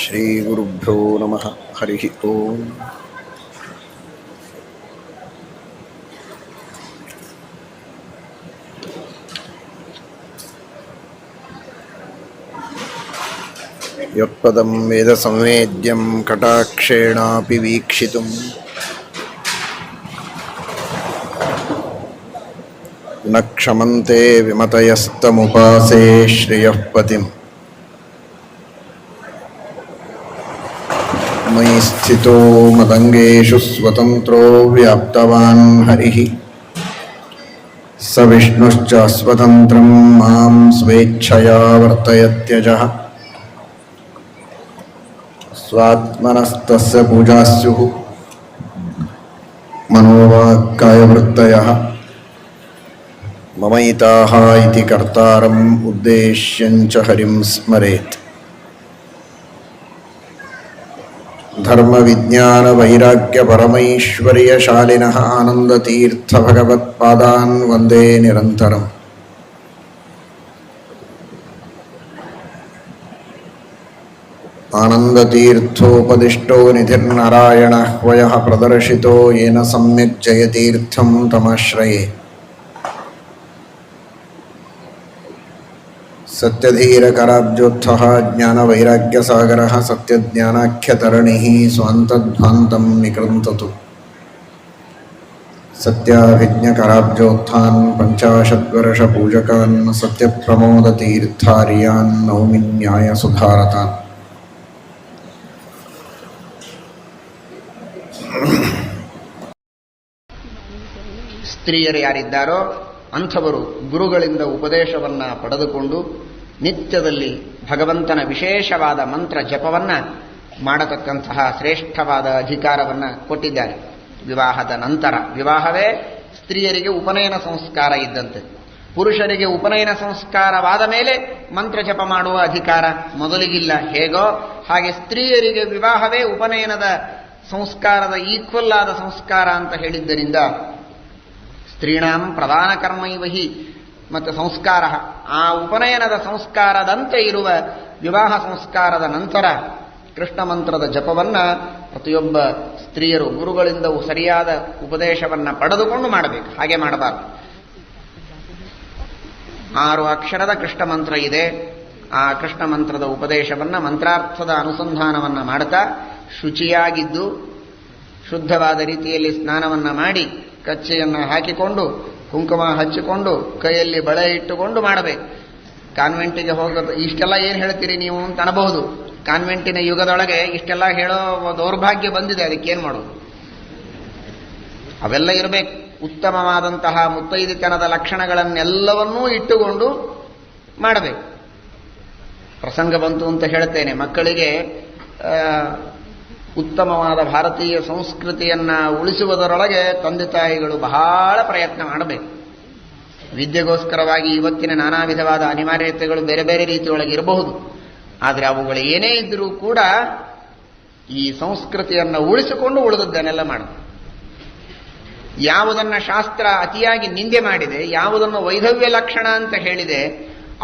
ಶ್ರೀಗುರುಭ್ಯೋ ನಮಃ. ಹರಿ ಓಂ. ಯತ್ಪದಂ ವೇದ ಸಂವೇದ್ಯಂ ಕಟಾಕ್ಷೇಣಾಪಿ ವೀಕ್ಷಿತುಂ ನ ಕ್ಷಮಂತೆ ವಿಮತಯಸ್ತಮುಪಾಸೇ ಶ್ರಿಯಃ ಪತಿಂ. ಮಯಿ ಸ್ಥಿತೋ ಮದಂಗೇಷು ಸ್ವತಂತ್ರೋ ವ್ಯಾಪ್ತವಾನ್ ಹರಿಃ ಸ ವಿಷ್ಣುಶ್ಚ ಸ್ವತಂತ್ರಂ ಮಾಂ ಸ್ವೇಚ್ಛಯಾ ವರ್ತಯತ್ಯಜಃ. ಸ್ವಾತ್ಮನಸ್ತಸ್ಯ ಪೂಜಾಸ್ಯುಃ ಮನೋವಾಕ್ಕಾಯವೃತ್ತಯಃ. ಮಮೈತಾಃ ಇತಿ ಕರ್ತಾರಂ ಉದ್ದೇಶ್ಯಂಚ ಹರಿಂ ಸ್ಮರೇತ್. ಧರ್ಮ ವಿಜ್ಞಾನ ವೈರಾಗ್ಯ ಪರಮೈಶ್ವರ್ಯಶಾಲಿನಃ ಆನಂದತೀರ್ಥ ಭಗವತ್ಪಾದಾನ್ ವಂದೇ ನಿರಂತರಂ. ಆನಂದತೀರ್ಥೋಪದಿಷ್ಟೋ ನಿಧಿರ್ನಾರಾಯಣಃ ವಯಃ ಪ್ರದರ್ಶಿತೋ ಯೇನ ಸಮ್ಯಕ್ ಜಯತೀರ್ಥಂ ತಮಾಶ್ರಯೇ. ಸತ್ಯಧೀರಕರಾಬ್ಜೋತ್ಥಃ ಜ್ಞಾನವೈರಾಗ್ಯಸಾಗರಃ ಸತ್ಯಜ್ಞಾನಾಖ್ಯತರಣಿಃ ಸ್ವಾಂತಧ್ವಾಂತಂ ನಿಕೃಂತತು. ಸತ್ಯಾಭಿಜ್ಞಕರಾಬ್ಜೋತ್ಥಾನ್ ಪಂಚಾಶದ್ವರ್ಷಪೂಜಕಾನ್ ಸತ್ಯಪ್ರಮೋದತೀರ್ಥಾರ್ಯಾನ್ ನೌಮಿ ನ್ಯಾಯಸುಧಾರತಾನ್. ಸ್ತ್ರೀಯರು ಯಾರಿದ್ದಾರೋ ಅಂಥವರು ಗುರುಗಳಿಂದ ಉಪದೇಶವನ್ನು ಪಡೆದುಕೊಂಡು ನಿತ್ಯದಲ್ಲಿ ಭಗವಂತನ ವಿಶೇಷವಾದ ಮಂತ್ರ ಜಪವನ್ನು ಮಾಡತಕ್ಕಂತಹ ಶ್ರೇಷ್ಠವಾದ ಅಧಿಕಾರವನ್ನು ಕೊಟ್ಟಿದ್ದಾರೆ. ವಿವಾಹದ ನಂತರ, ವಿವಾಹವೇ ಸ್ತ್ರೀಯರಿಗೆ ಉಪನಯನ ಸಂಸ್ಕಾರ ಇದ್ದಂತೆ. ಪುರುಷರಿಗೆ ಉಪನಯನ ಸಂಸ್ಕಾರವಾದ ಮೇಲೆ ಮಂತ್ರ ಜಪ ಮಾಡುವ ಅಧಿಕಾರ ಮೊದಲಿಗಿಲ್ಲ. ಹೇಗೋ ಹಾಗೆ ಸ್ತ್ರೀಯರಿಗೆ ವಿವಾಹವೇ ಉಪನಯನದ ಸಂಸ್ಕಾರದ ಈಕ್ವಲ್ ಆದ ಸಂಸ್ಕಾರ ಅಂತ ಹೇಳಿದ್ದರಿಂದ ಸ್ತ್ರೀಣಾಂ ಪ್ರಧಾನ ಕರ್ಮೈವಹಿ ಮತ್ತು ಸಂಸ್ಕಾರ, ಆ ಉಪನಯನದ ಸಂಸ್ಕಾರದಂತೆ ಇರುವ ವಿವಾಹ ಸಂಸ್ಕಾರದ ನಂತರ ಕೃಷ್ಣ ಮಂತ್ರದ ಜಪವನ್ನು ಪ್ರತಿಯೊಬ್ಬ ಸ್ತ್ರೀಯರು ಗುರುಗಳಿಂದ ಸರಿಯಾದ ಉಪದೇಶವನ್ನು ಪಡೆದುಕೊಂಡು ಮಾಡಬೇಕು. ಹಾಗೆ ಮಾಡಬಾರದು. 6 ಅಕ್ಷರದ ಕೃಷ್ಣ ಮಂತ್ರ ಇದೆ. ಆ ಕೃಷ್ಣ ಮಂತ್ರದ ಉಪದೇಶವನ್ನು, ಮಂತ್ರಾರ್ಥದ ಅನುಸಂಧಾನವನ್ನು ಮಾಡ್ತಾ ಶುಚಿಯಾಗಿದ್ದು ಶುದ್ಧವಾದ ರೀತಿಯಲ್ಲಿ ಸ್ನಾನವನ್ನು ಮಾಡಿ ಕಚ್ಚೆಯನ್ನು ಹಾಕಿಕೊಂಡು ಕುಂಕುಮ ಹಚ್ಚಿಕೊಂಡು ಕೈಯಲ್ಲಿ ಬಳೆ ಇಟ್ಟುಕೊಂಡು ಮಾಡಬೇಕು. ಕಾನ್ವೆಂಟಿಗೆ ಹೋಗೋದು ಇಷ್ಟೆಲ್ಲ ಏನು ಹೇಳ್ತೀರಿ ನೀವು ಅಂತ ಅನಬಹುದು. ಕಾನ್ವೆಂಟಿನ ಯುಗದೊಳಗೆ ಇಷ್ಟೆಲ್ಲ ಹೇಳೋ ದೌರ್ಭಾಗ್ಯ ಬಂದಿದೆ. ಅದಕ್ಕೇನು ಮಾಡೋದು? ಅವೆಲ್ಲ ಇರಬೇಕು. ಉತ್ತಮವಾದಂತಹ ಮುತ್ತೈದೆತನದ ಲಕ್ಷಣಗಳನ್ನೆಲ್ಲವನ್ನೂ ಇಟ್ಟುಕೊಂಡು ಮಾಡಬೇಕು. ಪ್ರಸಂಗ ಬಂತು ಅಂತ ಹೇಳ್ತೇನೆ. ಮಕ್ಕಳಿಗೆ ಉತ್ತಮವಾದ ಭಾರತೀಯ ಸಂಸ್ಕೃತಿಯನ್ನು ಉಳಿಸುವುದರೊಳಗೆ ತಂದೆ ತಾಯಿಗಳು ಬಹಳ ಪ್ರಯತ್ನ ಮಾಡಬೇಕು. ವಿದ್ಯೆಗೋಸ್ಕರವಾಗಿ ಇವತ್ತಿನ ನಾನಾ ವಿಧವಾದ ಅನಿವಾರ್ಯತೆಗಳು ಬೇರೆ ಬೇರೆ ರೀತಿಯೊಳಗೆ ಇರಬಹುದು. ಆದರೆ ಅವುಗಳು ಏನೇ ಇದ್ದರೂ ಕೂಡ ಈ ಸಂಸ್ಕೃತಿಯನ್ನು ಉಳಿಸಿಕೊಂಡು ಉಳಿದದ್ದನ್ನೆಲ್ಲ ಮಾಡಬೇಕು. ಯಾವುದನ್ನು ಶಾಸ್ತ್ರ ಅತಿಯಾಗಿ ನಿಂದೆ ಮಾಡಿದೆ, ಯಾವುದನ್ನು ವೈಧವ್ಯ ಲಕ್ಷಣ ಅಂತ ಹೇಳಿದೆ,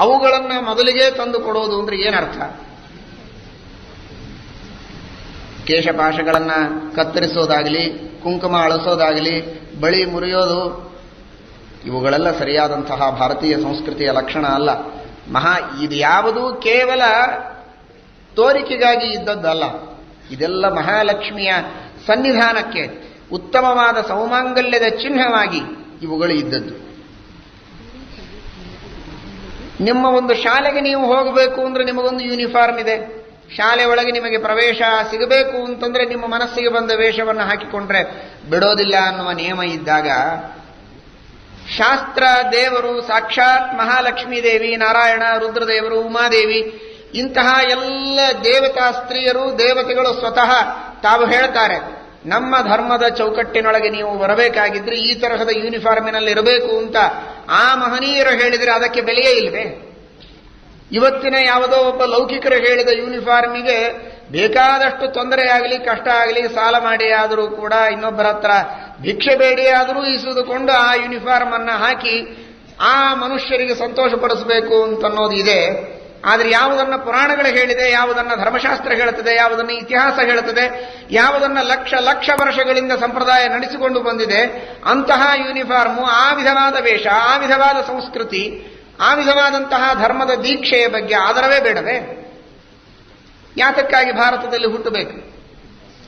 ಅವುಗಳನ್ನು ಮೊದಲಿಗೆ ತಂದು ಕೊಡೋದು ಅಂದ್ರೆ ಏನರ್ಥ? ಕೇಶಪಾಶಗಳನ್ನು ಕತ್ತರಿಸೋದಾಗಲಿ, ಕುಂಕುಮ ಅಳಿಸೋದಾಗಲಿ, ಬಳಿ ಮುರಿಯೋದು, ಇವುಗಳೆಲ್ಲ ಸರಿಯಾದಂತಹ ಭಾರತೀಯ ಸಂಸ್ಕೃತಿಯ ಲಕ್ಷಣ ಅಲ್ಲ. ಇದು ಯಾವುದೂ ಕೇವಲ ತೋರಿಕೆಗಾಗಿ ಇದ್ದದ್ದಲ್ಲ. ಇದೆಲ್ಲ ಮಹಾಲಕ್ಷ್ಮಿಯ ಸನ್ನಿಧಾನಕ್ಕೆ ಉತ್ತಮವಾದ ಸೌಮಾಂಗಲ್ಯದ ಚಿಹ್ನವಾಗಿ ಇವುಗಳು ಇದ್ದದ್ದು. ನಿಮ್ಮ ಒಂದು ಶಾಲೆಗೆ ನೀವು ಹೋಗಬೇಕು ಅಂದ್ರೆ ನಿಮಗೊಂದು ಯೂನಿಫಾರ್ಮ್ ಇದೆ. ಶಾಲೆ ಒಳಗೆ ನಿಮಗೆ ಪ್ರವೇಶ ಸಿಗಬೇಕು ಅಂತಂದ್ರೆ ನಿಮ್ಮ ಮನಸ್ಸಿಗೆ ಬಂದ ವೇಷವನ್ನು ಹಾಕಿಕೊಂಡ್ರೆ ಬಿಡೋದಿಲ್ಲ ಅನ್ನುವ ನಿಯಮ ಇದ್ದಾಗ, ಶಾಸ್ತ್ರ ದೇವರು ಸಾಕ್ಷಾತ್ ಮಹಾಲಕ್ಷ್ಮೀ ದೇವಿ, ನಾರಾಯಣ, ರುದ್ರದೇವರು, ಉಮಾದೇವಿ, ಇಂತಹ ಎಲ್ಲ ದೇವತಾ ಸ್ತ್ರೀಯರು, ದೇವತೆಗಳು ಸ್ವತಃ ತಾವು ಹೇಳ್ತಾರೆ, ನಮ್ಮ ಧರ್ಮದ ಚೌಕಟ್ಟಿನೊಳಗೆ ನೀವು ಬರಬೇಕಾಗಿದ್ರೆ ಈ ತರಹದ ಯೂನಿಫಾರ್ಮಿನಲ್ಲಿ ಇರಬೇಕು ಅಂತ ಆ ಮಹನೀಯರು ಹೇಳಿದರೆ ಅದಕ್ಕೆ ಬೆಲೆಯೇ ಇಲ್ವೇ? ಇವತ್ತಿನ ಯಾವುದೋ ಒಬ್ಬ ಲೌಕಿಕರು ಹೇಳಿದ ಯೂನಿಫಾರ್ಮಿಗೆ ಬೇಕಾದಷ್ಟು ತೊಂದರೆಯಾಗಲಿ, ಕಷ್ಟ ಆಗಲಿ, ಸಾಲ ಮಾಡಿ ಆದರೂ ಕೂಡ, ಇನ್ನೊಬ್ಬರ ಹತ್ರ ಭಿಕ್ಷೆ ಬೇಡಿ ಆದರೂ ಇಸುದುಕೊಂಡು ಆ ಯೂನಿಫಾರ್ಮ್ ಅನ್ನ ಹಾಕಿ ಆ ಮನುಷ್ಯರಿಗೆ ಸಂತೋಷಪಡಿಸಬೇಕು ಅಂತನ್ನೋದು ಇದೆ. ಆದರೆ ಯಾವುದನ್ನ ಪುರಾಣಗಳು ಹೇಳಿದೆ, ಯಾವುದನ್ನ ಧರ್ಮಶಾಸ್ತ್ರ ಹೇಳುತ್ತದೆ, ಯಾವುದನ್ನ ಇತಿಹಾಸ ಹೇಳುತ್ತದೆ, ಯಾವುದನ್ನ ಲಕ್ಷ ಲಕ್ಷ ವರ್ಷಗಳಿಂದ ಸಂಪ್ರದಾಯ ನಡೆಸಿಕೊಂಡು ಬಂದಿದೆ, ಅಂತಹ ಯೂನಿಫಾರ್ಮು, ಆ ವಿಧವಾದ ವೇಷ, ಆ ವಿಧವಾದ ಸಂಸ್ಕೃತಿ, ಆ ವಿಧವಾದಂತಹ ಧರ್ಮದ ದೀಕ್ಷೆಯ ಬಗ್ಗೆ ಆದರವೇ ಬೇಡವೇ? ಯಾತಕ್ಕಾಗಿ ಭಾರತದಲ್ಲಿ ಹುಟ್ಟಬೇಕು?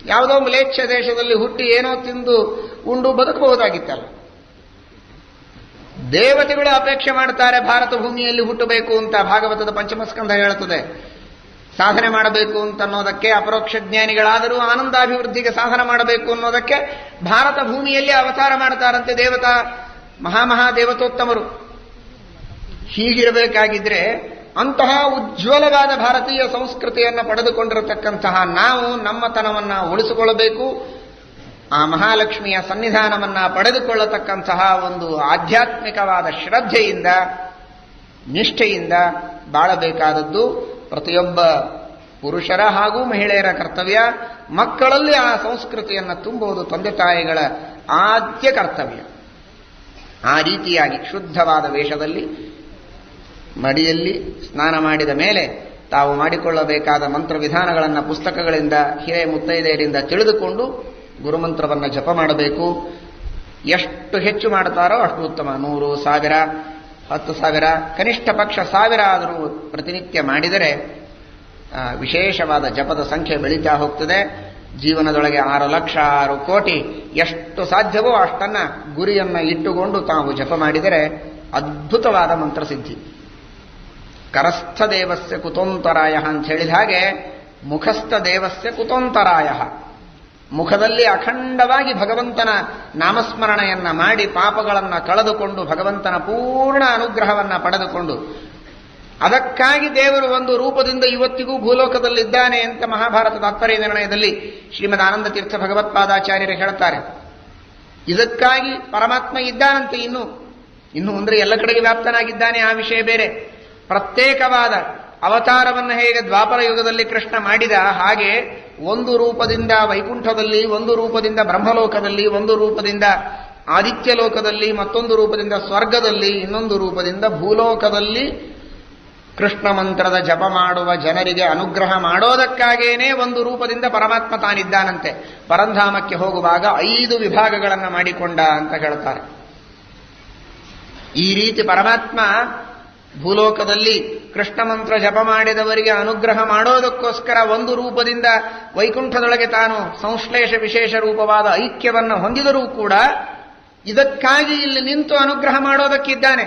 ಯಾವುದೋ ಮ್ಲೇಚ್ಛ ದೇಶದಲ್ಲಿ ಹುಟ್ಟಿ ಏನೋ ತಿಂದು ಉಂಡು ಬದುಕಬಹುದಾಗಿತ್ತಲ್ಲ. ದೇವತೆಗಳು ಅಪೇಕ್ಷೆ ಮಾಡ್ತಾರೆ ಭಾರತ ಭೂಮಿಯಲ್ಲಿ ಹುಟ್ಟಬೇಕು ಅಂತ. ಭಾಗವತದ ಪಂಚಮಸ್ಕಂಧ ಹೇಳುತ್ತದೆ. ಸಾಧನೆ ಮಾಡಬೇಕು ಅಂತ ಅನ್ನೋದಕ್ಕೆ, ಅಪರೋಕ್ಷ ಜ್ಞಾನಿಗಳಾದರೂ ಆನಂದಾಭಿವೃದ್ಧಿಗೆ ಸಾಧನ ಮಾಡಬೇಕು ಅನ್ನೋದಕ್ಕೆ ಭಾರತ ಭೂಮಿಯಲ್ಲಿ ಅವತಾರ ಮಾಡ್ತಾರಂತೆ ಮಹಾಮಹಾ ದೇವತೋತ್ತಮರು. ಹೀಗಿರಬೇಕಾಗಿದ್ರೆ ಅಂತಹ ಉಜ್ವಲವಾದ ಭಾರತೀಯ ಸಂಸ್ಕೃತಿಯನ್ನು ಪಡೆದುಕೊಂಡಿರತಕ್ಕಂತಹ ನಾವು ನಮ್ಮತನವನ್ನ ಉಳಿಸಿಕೊಳ್ಳಬೇಕು. ಆ ಮಹಾಲಕ್ಷ್ಮಿಯ ಸನ್ನಿಧಾನವನ್ನ ಪಡೆದುಕೊಳ್ಳತಕ್ಕಂತಹ ಒಂದು ಆಧ್ಯಾತ್ಮಿಕವಾದ ಶ್ರದ್ಧೆಯಿಂದ, ನಿಷ್ಠೆಯಿಂದ ಬಾಳಬೇಕಾದದ್ದು ಪ್ರತಿಯೊಬ್ಬ ಪುರುಷರ ಹಾಗೂ ಮಹಿಳೆಯರ ಕರ್ತವ್ಯ. ಮಕ್ಕಳಲ್ಲಿ ಆ ಸಂಸ್ಕೃತಿಯನ್ನು ತುಂಬುವುದು ತಂದೆ ತಾಯಿಗಳ ಆದ್ಯ ಕರ್ತವ್ಯ. ಆ ರೀತಿಯಾಗಿ ಶುದ್ಧವಾದ ವೇಷದಲ್ಲಿ ಮಡಿಯಲ್ಲಿ ಸ್ನಾನ ಮಾಡಿದ ಮೇಲೆ ತಾವು ಮಾಡಿಕೊಳ್ಳಬೇಕಾದ ಮಂತ್ರವಿಧಾನಗಳನ್ನು ಪುಸ್ತಕಗಳಿಂದ, ಹಿರೇ ಮುತ್ತೈದೆಯರಿಂದ ತಿಳಿದುಕೊಂಡು ಗುರುಮಂತ್ರವನ್ನು ಜಪ ಮಾಡಬೇಕು. ಎಷ್ಟು ಹೆಚ್ಚು ಮಾಡುತ್ತಾರೋ ಅಷ್ಟು ಉತ್ತಮ. 100, 1000, 10,000, ಕನಿಷ್ಠ ಪಕ್ಷ 1000 ಆದರೂ ಪ್ರತಿನಿತ್ಯ ಮಾಡಿದರೆ ವಿಶೇಷವಾದ ಜಪದ ಸಂಖ್ಯೆ ಬೆಳೀತಾ ಹೋಗ್ತದೆ. ಜೀವನದೊಳಗೆ 6 ಲಕ್ಷ 6 ಕೋಟಿ ಎಷ್ಟು ಸಾಧ್ಯವೋ ಅಷ್ಟನ್ನ ಗುರಿಯನ್ನ ಇಟ್ಟುಕೊಂಡು ತಾವು ಜಪ ಮಾಡಿದರೆ ಅದ್ಭುತವಾದ ಮಂತ್ರಸಿದ್ಧಿ. ಕರಸ್ಥ ದೇವಸ್ಯ ಕುತೋಂತರಾಯ ಅಂತ ಹೇಳಿದ ಹಾಗೆ ಮುಖಸ್ಥ ದೇವಸ್ಯ ಕುತೋಂತರಾಯ. ಮುಖದಲ್ಲಿ ಅಖಂಡವಾಗಿ ಭಗವಂತನ ನಾಮಸ್ಮರಣೆಯನ್ನ ಮಾಡಿ ಪಾಪಗಳನ್ನು ಕಳೆದುಕೊಂಡು ಭಗವಂತನ ಪೂರ್ಣ ಅನುಗ್ರಹವನ್ನ ಪಡೆದುಕೊಂಡು, ಅದಕ್ಕಾಗಿ ದೇವರು ಒಂದು ರೂಪದಿಂದ ಇವತ್ತಿಗೂ ಭೂಲೋಕದಲ್ಲಿದ್ದಾನೆ ಅಂತ ಮಹಾಭಾರತ ತಾತ್ಪರ್ಯ ನಿರ್ಣಯದಲ್ಲಿ ಶ್ರೀಮದ್ ಆನಂದ ತೀರ್ಥ ಭಗವತ್ಪಾದಾಚಾರ್ಯರು ಹೇಳ್ತಾರೆ. ಇದಕ್ಕಾಗಿ ಪರಮಾತ್ಮ ಇದ್ದಾನಂತೆ. ಇನ್ನು ಅಂದ್ರೆ ಎಲ್ಲ ಕಡೆಗೆ ವ್ಯಾಪ್ತನಾಗಿದ್ದಾನೆ, ಆ ವಿಷಯ ಬೇರೆ. ಪ್ರತ್ಯೇಕವಾದ ಅವತಾರವನ್ನು ಹೇಗೆ ದ್ವಾಪರ ಯುಗದಲ್ಲಿ ಕೃಷ್ಣ ಮಾಡಿದ ಹಾಗೆ ಒಂದು ರೂಪದಿಂದ ವೈಕುಂಠದಲ್ಲಿ, ಒಂದು ರೂಪದಿಂದ ಬ್ರಹ್ಮಲೋಕದಲ್ಲಿ, ಒಂದು ರೂಪದಿಂದ ಆದಿತ್ಯ ಲೋಕದಲ್ಲಿ, ಮತ್ತೊಂದು ರೂಪದಿಂದ ಸ್ವರ್ಗದಲ್ಲಿ, ಇನ್ನೊಂದು ರೂಪದಿಂದ ಭೂಲೋಕದಲ್ಲಿ ಕೃಷ್ಣ ಮಂತ್ರದ ಜಪ ಮಾಡುವ ಜನರಿಗೆ ಅನುಗ್ರಹ ಮಾಡೋದಕ್ಕಾಗೇನೆ ಒಂದು ರೂಪದಿಂದ ಪರಮಾತ್ಮ ತಾನಿದ್ದಾನಂತೆ. ಪರಂಧಾಮಕ್ಕೆ ಹೋಗುವಾಗ 5 ವಿಭಾಗಗಳನ್ನು ಮಾಡಿಕೊಂಡ ಅಂತ ಹೇಳ್ತಾರೆ. ಈ ರೀತಿ ಪರಮಾತ್ಮ ಭೂಲೋಕದಲ್ಲಿ ಕೃಷ್ಣ ಮಂತ್ರ ಜಪ ಮಾಡಿದವರಿಗೆ ಅನುಗ್ರಹ ಮಾಡೋದಕ್ಕೋಸ್ಕರ ಒಂದು ರೂಪದಿಂದ ವೈಕುಂಠದೊಳಗೆ ತಾನು ಸಂಶ್ಲೇಷ ವಿಶೇಷ ರೂಪವಾದ ಐಕ್ಯವನ್ನು ಹೊಂದಿದರೂ ಕೂಡ ಇದಕ್ಕಾಗಿ ಇಲ್ಲಿ ನಿಂತು ಅನುಗ್ರಹ ಮಾಡೋದಕ್ಕಿದ್ದಾನೆ.